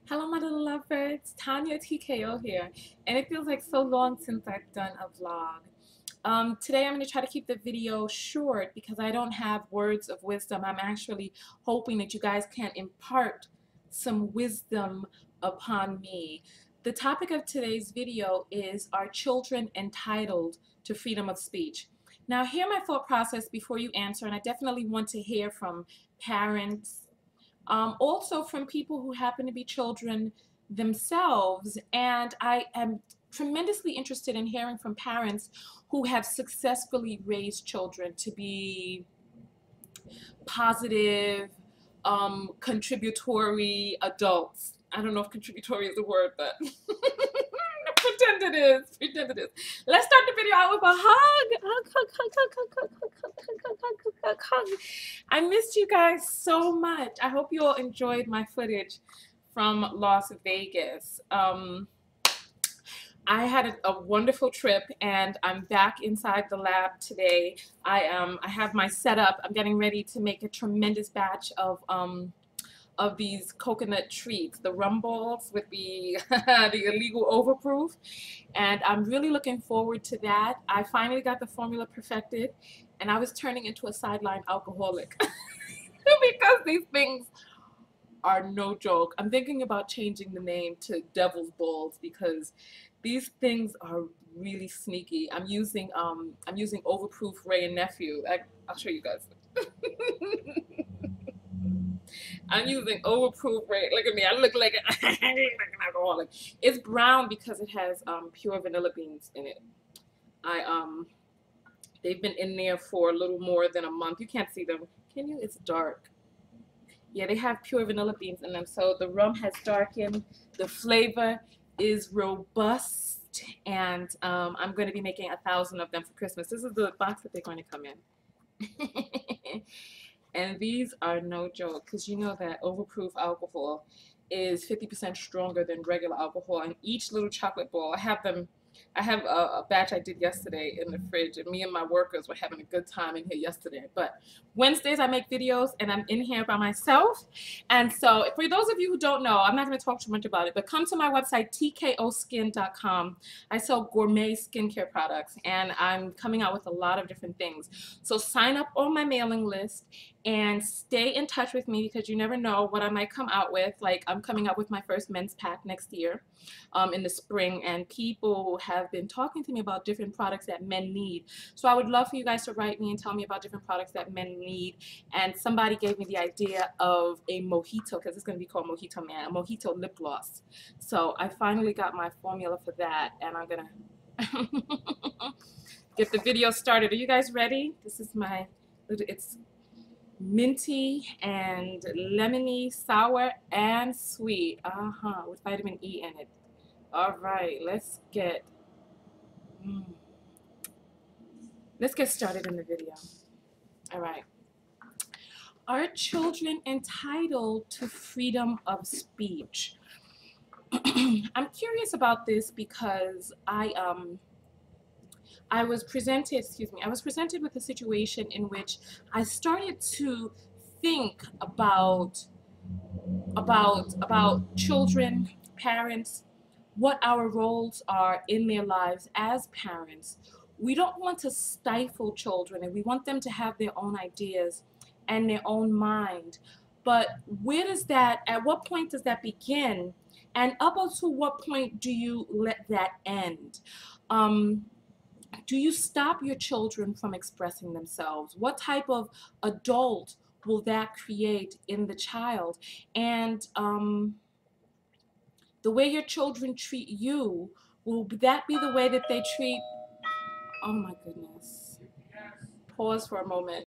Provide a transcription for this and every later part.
Hello, my little lovebirds. TonyaTko here, and it feels like so long since I've done a vlog. Today I'm going to try to keep the video short because I don't have words of wisdom. I'm actually hoping that you guys can impart some wisdom upon me. The topic of today's video is, are children entitled to freedom of speech? Now, hear my thought process before you answer, and I definitely want to hear from parents, also from people who happen to be children themselves. And I am tremendously interested in hearing from parents who have successfully raised children to be positive, contributory adults. I don't know if contributory is a word, but pretend it is. Pretend it is. Let's start the video out with a hug. Hug, hug, hug, hug, hug, hug, hug, hug, hug, hug, hug, hug, hug. I missed you guys so much. I hope you all enjoyed my footage from Las Vegas. I had a wonderful trip, and I'm back inside the lab today. I have my setup. I'm getting ready to make a tremendous batch of these coconut treats, the rum balls with the the illegal overproof, and I'm really looking forward to that. I finally got the formula perfected, and I was turning into a sideline alcoholic because these things are no joke. I'm thinking about changing the name to Devil's Balls because these things are really sneaky. I'm using overproof Ray and Nephew. I'll show you guys. I'm using overproof Ray. Look at me. I look like an alcoholic. It's brown because it has pure vanilla beans in it. They've been in there for a little more than a month. You can't see them, can you? It's dark. Yeah, they have pure vanilla beans in them, so the rum has darkened. The flavor is robust, and I'm going to be making 1,000 of them for Christmas. This is the box that they're going to come in. And these are no joke, because you know that overproof alcohol is 50% stronger than regular alcohol. And each little chocolate ball, I have a batch I did yesterday in the fridge, and me and my workers were having a good time in here yesterday. But Wednesdays I make videos, and I'm in here by myself. And so for those of you who don't know, I'm not going to talk too much about it, but come to my website, tkoskin.com. I sell gourmet skincare products, and I'm coming out with a lot of different things. So sign up on my mailing list and stay in touch with me, because you never know what I might come out with. Like, I'm coming out with my first men's pack next year in the spring, and people have been talking to me about different products that men need. So I would love for you guys to write me and tell me about different products that men need. And somebody gave me the idea of a mojito, because it's going to be called Mojito Man, a mojito lip gloss. So I finally got my formula for that, and I'm going to get the video started. Are you guys ready? This is my, it's minty and lemony, sour and sweet, with vitamin E in it. All right, let's get started in the video. All right, are children entitled to freedom of speech? I'm curious about this because I was presented with a situation in which I started to think about children, parents, what our roles are in their lives as parents. We don't want to stifle children, and we want them to have their own ideas and their own mind. But at what point does that begin? And up until what point do you let that end? Do you stop your children from expressing themselves? What type of adult will that create in the child? And the way your children treat you, will that be the way that they treat? Oh my goodness. Pause for a moment.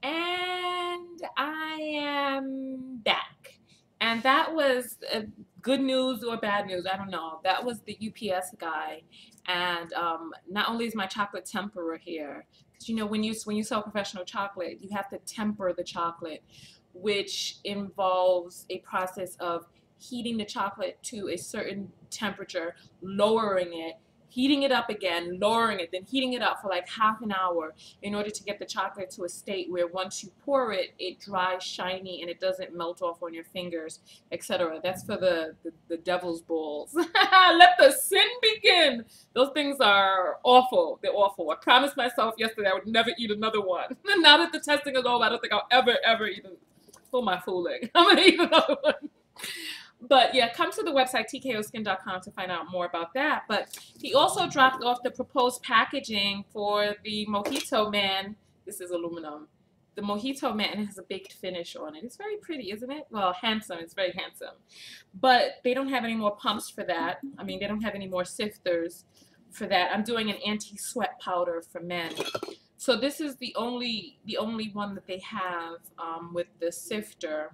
And I am back. And that was good news or bad news, I don't know. That was the UPS guy. And not only is my chocolate temperer here, because you know when you sell professional chocolate, you have to temper the chocolate, which involves a process of heating the chocolate to a certain temperature, lowering it, heating it up again, lowering it, then heating it up for like half an hour in order to get the chocolate to a state where once you pour it, it dries shiny and it doesn't melt off on your fingers, etc. That's for the devil's balls. Let the sin begin. Those things are awful. They're awful. I promised myself yesterday I would never eat another one. Now that the testing is over, I don't think I'll ever eat them. Who am I fooling? I'm going to eat another one. But yeah, come to the website tkoskin.com to find out more about that. But he also dropped off the proposed packaging for the Mojito Man. This is aluminum. The Mojito Man has a baked finish on it. It's very pretty, isn't it? Well, handsome. It's very handsome. But they don't have any more pumps for that. I mean, they don't have any more sifters for that. I'm doing an anti-sweat powder for men. So this is the only one that they have with the sifter.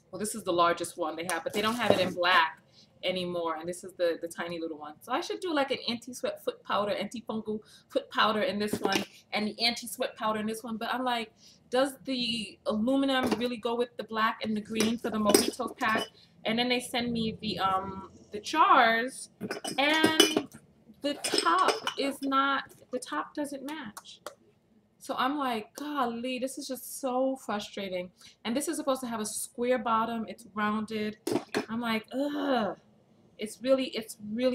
Well, this is the largest one they have, but they don't have it in black anymore. And this is the tiny little one. So I should do like an anti-sweat foot powder, antifungal foot powder in this one, and the anti-sweat powder in this one. But I'm like, does the aluminum really go with the black and the green for the Mojito pack? And then they send me the jars, and the top doesn't match. So I'm like, golly, this is just so frustrating. And this is supposed to have a square bottom. It's rounded. I'm like, ugh. It's really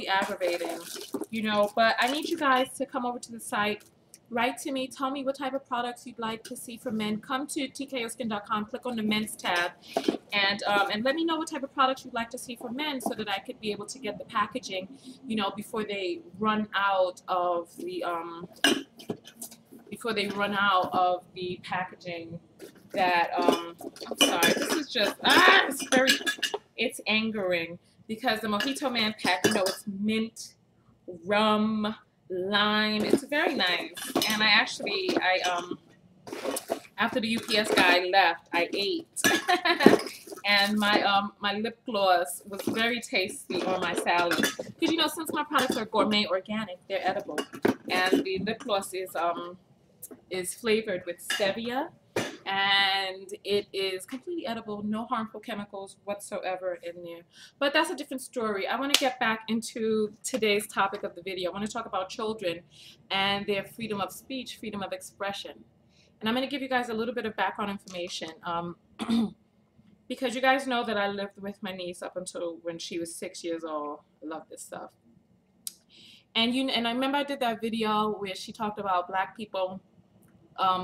aggravating, you know. But I need you guys to come over to the site, write to me, tell me what type of products you'd like to see for men. Come to tkoskin.com, click on the men's tab, and let me know what type of products you'd like to see for men so that I could be able to get the packaging, you know, before they run out of the packaging that, I'm sorry, this is just, it's angering because the Mojito Man pack, you know, it's mint, rum, lime, it's very nice. And after the UPS guy left, I ate. And my lip gloss was very tasty on my salad. Because, you know, since my products are gourmet organic, they're edible. And the lip gloss is flavored with stevia, and it is completely edible, no harmful chemicals whatsoever in there. But that's a different story. I want to get back into today's topic of the video. I want to talk about children and their freedom of speech, freedom of expression. And I'm going to give you guys a little bit of background information because you guys know that I lived with my niece up until when she was 6 years old. I love this stuff. And I remember I did that video where she talked about black people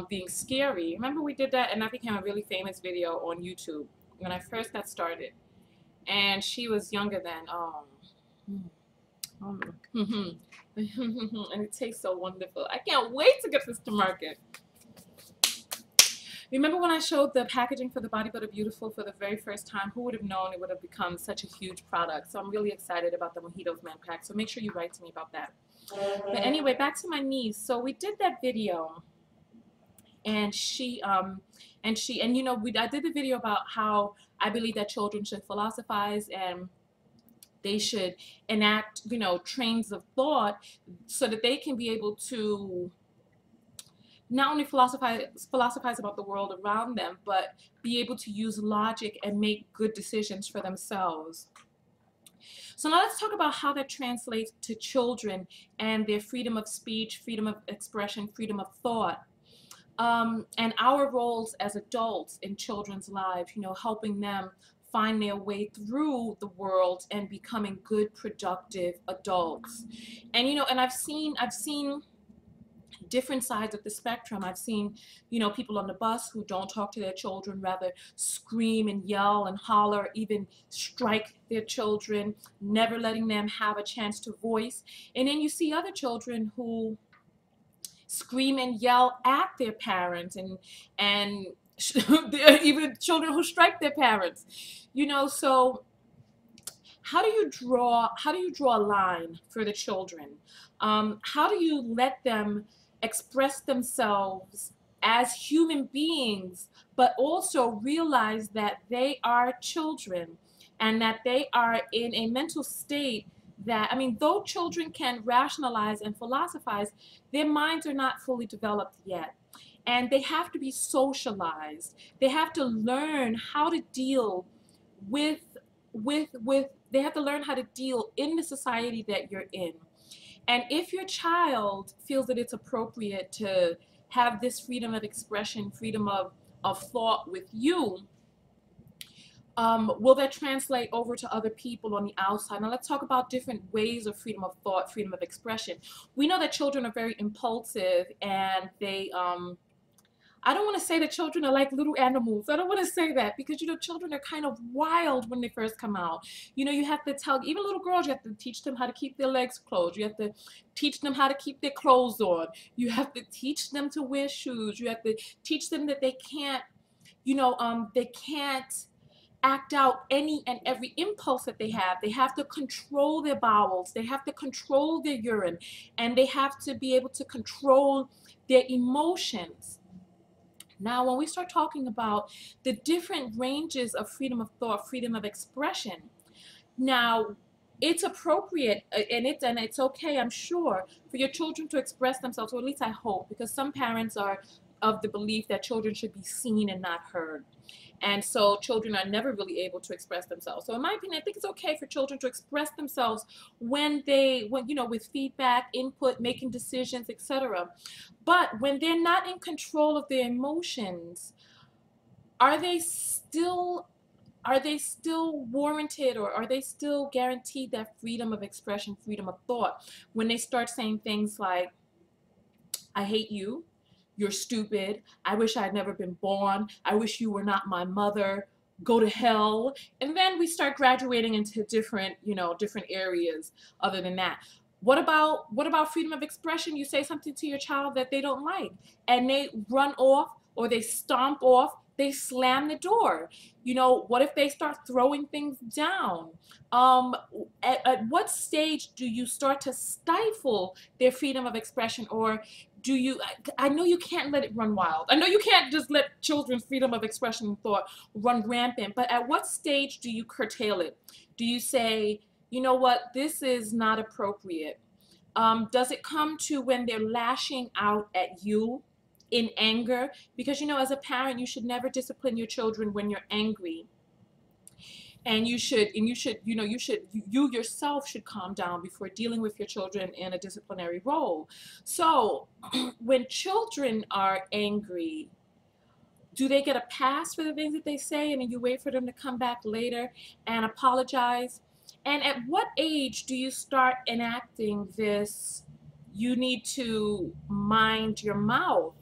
being scary. Remember we did that, and that became a really famous video on YouTube when I first got started. And she was younger then. And it tastes so wonderful. I can't wait to get this to market. Remember when I showed the packaging for the Body Butter Beautiful for the very first time? Who would have known it would have become such a huge product? So I'm really excited about the Mojito Man pack. So make sure you write to me about that. But anyway, back to my niece. So we did that video, and you know, I did the video about how I believe that children should philosophize and they should enact, you know, trains of thought so that they can be able to not only philosophize about the world around them, but be able to use logic and make good decisions for themselves. So now let's talk about how that translates to children and their freedom of speech, freedom of expression, freedom of thought, and our roles as adults in children's lives, you know, helping them find their way through the world and becoming good, productive adults. And, you know, and I've seen different sides of the spectrum. I've seen, you know, people on the bus who don't talk to their children, rather scream and yell and holler, even strike their children, never letting them have a chance to voice. And then you see other children who scream and yell at their parents, and even children who strike their parents, you know. So how do you draw a line for the children? How do you let them express themselves as human beings, but also realize that they are children and that they are in a mental state that, I mean, though children can rationalize and philosophize, their minds are not fully developed yet. And they have to be socialized. They have to learn how to deal they have to learn how to deal in the society that you're in. And if your child feels that it's appropriate to have this freedom of expression, freedom of thought with you, will that translate over to other people on the outside? Now let's talk about different ways of freedom of thought, freedom of expression. We know that children are very impulsive, and they, I don't want to say that children are like little animals. I don't want to say that, because, you know, children are kind of wild when they first come out. You know, you have to tell, even little girls, you have to teach them how to keep their legs closed. You have to teach them how to keep their clothes on. You have to teach them to wear shoes. You have to teach them that they can't, they can't act out any and every impulse that they have. They have to control their bowels. They have to control their urine. And they have to be able to control their emotions. Now, when we start talking about the different ranges of freedom of thought, freedom of expression, now it's appropriate and it's okay, I'm sure, for your children to express themselves, or at least I hope, because some parents are of the belief that children should be seen and not heard. And so children are never really able to express themselves. So in my opinion, I think it's okay for children to express themselves when with feedback, input, making decisions, etc. But when they're not in control of their emotions, are they still warranted, or are they still guaranteed that freedom of expression, freedom of thought, when they start saying things like, I hate you, you're stupid, I wish I'd never been born, I wish you were not my mother, go to hell. And then we start graduating into different areas other than that. What about freedom of expression? You say something to your child that they don't like, and they run off, or they stomp off, they slam the door. What if they start throwing things down? Um, at what stage do you start to stifle their freedom of expression, or do you, I know you can't let it run wild. I know you can't just let children's freedom of expression and thought run rampant, but at what stage do you curtail it? Do you say, you know what, this is not appropriate? Does it come to when they're lashing out at you in anger? Because, as a parent, you should never discipline your children when you're angry. And you yourself should calm down before dealing with your children in a disciplinary role. So when children are angry, do they get a pass for the things that they say, and then you wait for them to come back later and apologize? And at what age do you start enacting this, you need to mind your mouth?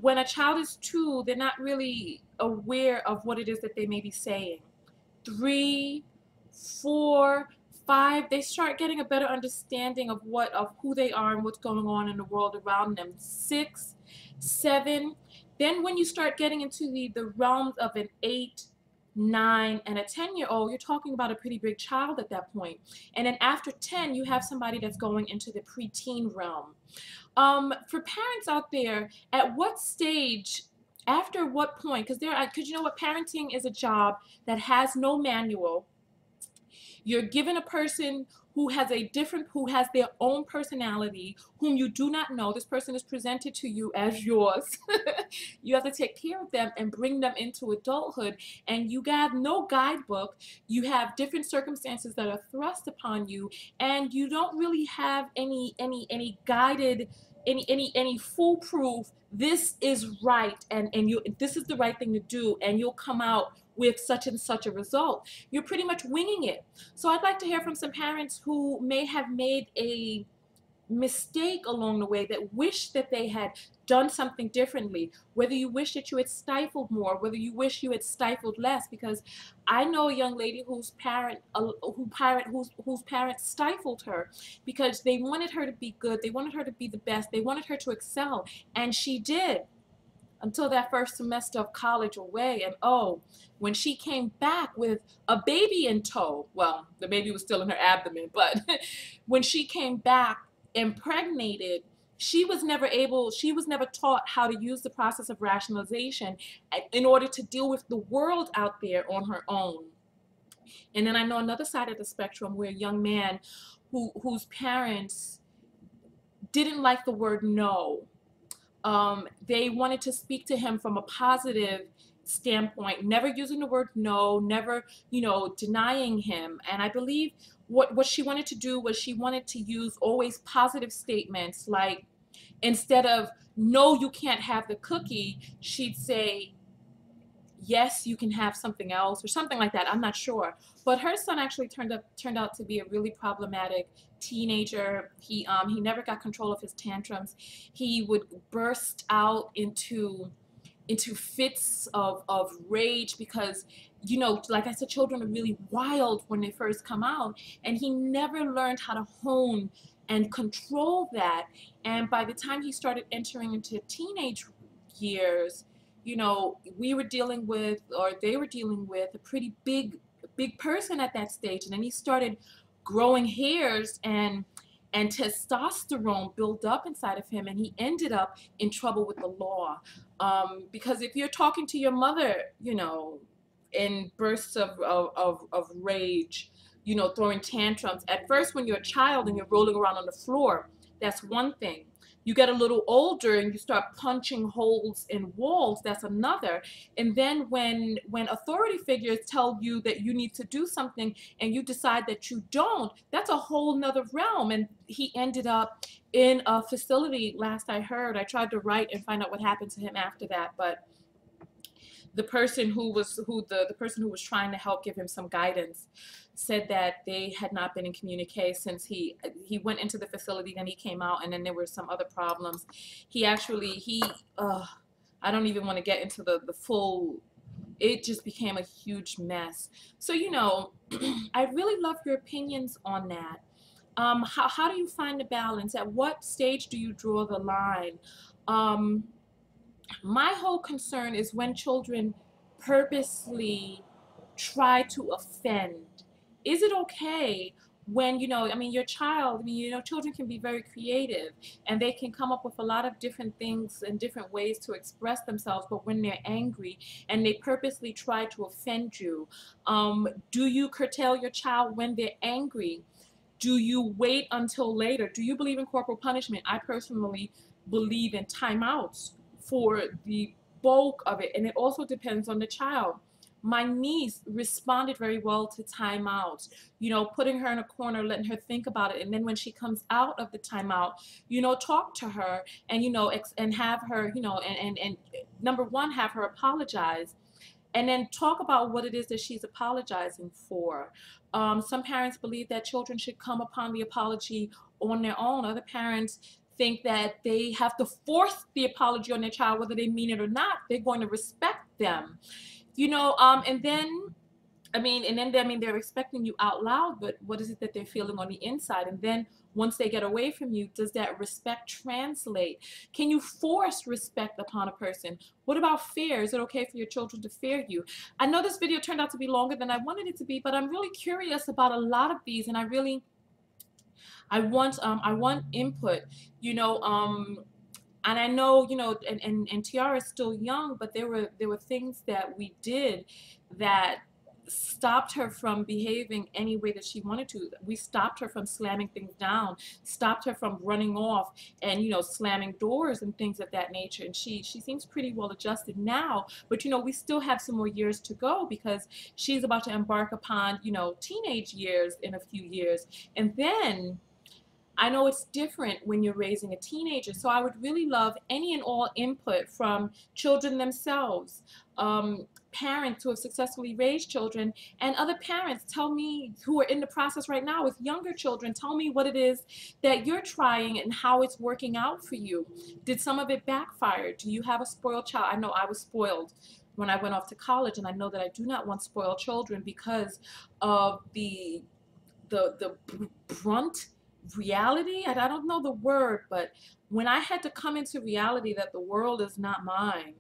When a child is 2, they're not really aware of what it is that they may be saying. 3, 4, 5, they start getting a better understanding of who they are and what's going on in the world around them. 6, 7, then when you start getting into the realms of an 8, 9, and a 10-year-old, you're talking about a pretty big child at that point. And then after 10, you have somebody that's going into the preteen realm. For parents out there, at what stage, after what point, because you know what, parenting is a job that has no manual. You're given a person who has their own personality, whom you do not know. This person is presented to you as yours. You have to take care of them and bring them into adulthood, and you have no guidebook. You have different circumstances that are thrust upon you, and you don't really have any guided, any foolproof, this is right, and this is the right thing to do, and you'll come out with such and such a result. You're pretty much winging it. So I'd like to hear from some parents who may have made a mistake along the way, that wish that they had done something differently, whether you wish that you had stifled more, whether you wish you had stifled less, because I know a young lady whose parents stifled her because they wanted her to be good, they wanted her to be the best, they wanted her to excel, and she did, until that first semester of college away. And when she came back with a baby in tow, well, the baby was still in her abdomen, but when she came back impregnated, she was never taught how to use the process of rationalization in order to deal with the world out there on her own. And then I know another side of the spectrum, where a young man whose parents didn't like the word no. They wanted to speak to him from a positive standpoint, never using the word no, never, denying him. And I believe what she wanted to do was she wanted to use always positive statements, like instead of no, you can't have the cookie, she'd say yes, you can have something else or something like that. I'm not sure. But her son actually turned out to be a really problematic teenager. He never got control of his tantrums. He would burst out into fits of rage because, like I said, children are really wild when they first come out, and he never learned how to hone and control that. And by the time he started entering into teenage years, we were dealing with, or they were dealing with, a pretty big person at that stage. And then he started growing hairs, and testosterone built up inside of him, and he ended up in trouble with the law. Because if you're talking to your mother, in bursts of rage, throwing tantrums, at first when you're a child and you're rolling around on the floor, that's one thing. You get a little older and you start punching holes in walls, that's another. And then when authority figures tell you that you need to do something and you decide that you don't, that's a whole nother realm. And he ended up in a facility, last I heard. I tried to write and find out what happened to him after that, but the person who was trying to help give him some guidance said that they had not been in communication since he went into the facility, then he came out, and then there were some other problems. I don't even want to get into the full, it just became a huge mess. So, I really love your opinions on that. How do you find the balance? At what stage do you draw the line? My whole concern is when children purposely try to offend. Is it okay when, your child, children can be very creative and they can come up with a lot of different things and different ways to express themselves, but when they're angry and they purposely try to offend you, do you curtail your child when they're angry? Do you wait until later? Do you believe in corporal punishment? I personally believe in timeouts for the bulk of it, and it also depends on the child. My niece responded very well to timeouts, putting her in a corner, letting her think about it, and then when she comes out of the timeout, talk to her and and have her, and number one, have her apologize, and then talk about what it is that she's apologizing for. Some parents believe that children should come upon the apology on their own. Other parents think that they have to force the apology on their child, whether they mean it or not. They're going to respect them, and then they're respecting you out loud, but what is it that they're feeling on the inside? And then once they get away from you, does that respect translate? Can you force respect upon a person? What about fear? Is it okay for your children to fear you? I know this video turned out to be longer than I wanted it to be, but I'm really curious about a lot of these, and I want input, and I know, and Tiara is still young, but there were things that we did that stopped her from behaving any way that she wanted to. We stopped her from slamming things down, stopped her from running off and, slamming doors and things of that nature. And she seems pretty well adjusted now, but, we still have some more years to go because she's about to embark upon, teenage years in a few years. And then I know it's different when you're raising a teenager, so I would really love any and all input from children themselves, parents who have successfully raised children, and other parents. Tell me, who are in the process right now with younger children, tell me what it is that you're trying and how it's working out for you. Did some of it backfire? Do you have a spoiled child? I know I was spoiled when I went off to college, and I know that I do not want spoiled children because of the brunt reality. I don't know the word, but when I had to come into reality that the world is not mine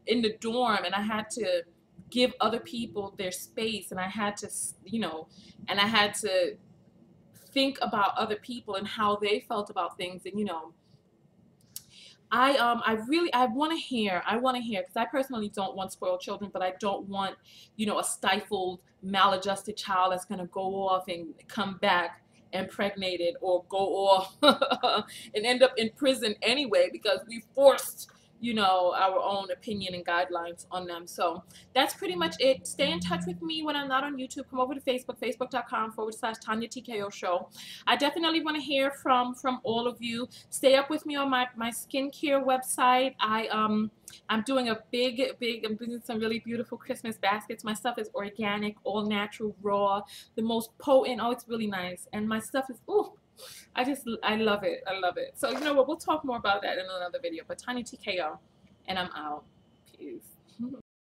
in the dorm, and I had to give other people their space, and I had to, and I had to think about other people and how they felt about things, and I want to hear, because I personally don't want spoiled children, but I don't want, a stifled, maladjusted child that's going to go off and come back impregnated or go off and end up in prison anyway because we forced, you know, our own opinion and guidelines on them. So that's pretty much it. Stay in touch with me when I'm not on YouTube. Come over to Facebook, facebook.com/TonyaTko show. I definitely want to hear from all of you. Stay up with me on my skincare website. I'm doing I'm doing some really beautiful Christmas baskets. My stuff is organic, all natural, raw, the most potent. Oh, it's really nice. And my stuff is, ooh, I love it. I love it. So, you know what? We'll talk more about that in another video. But TonyaTko, and I'm out. Peace.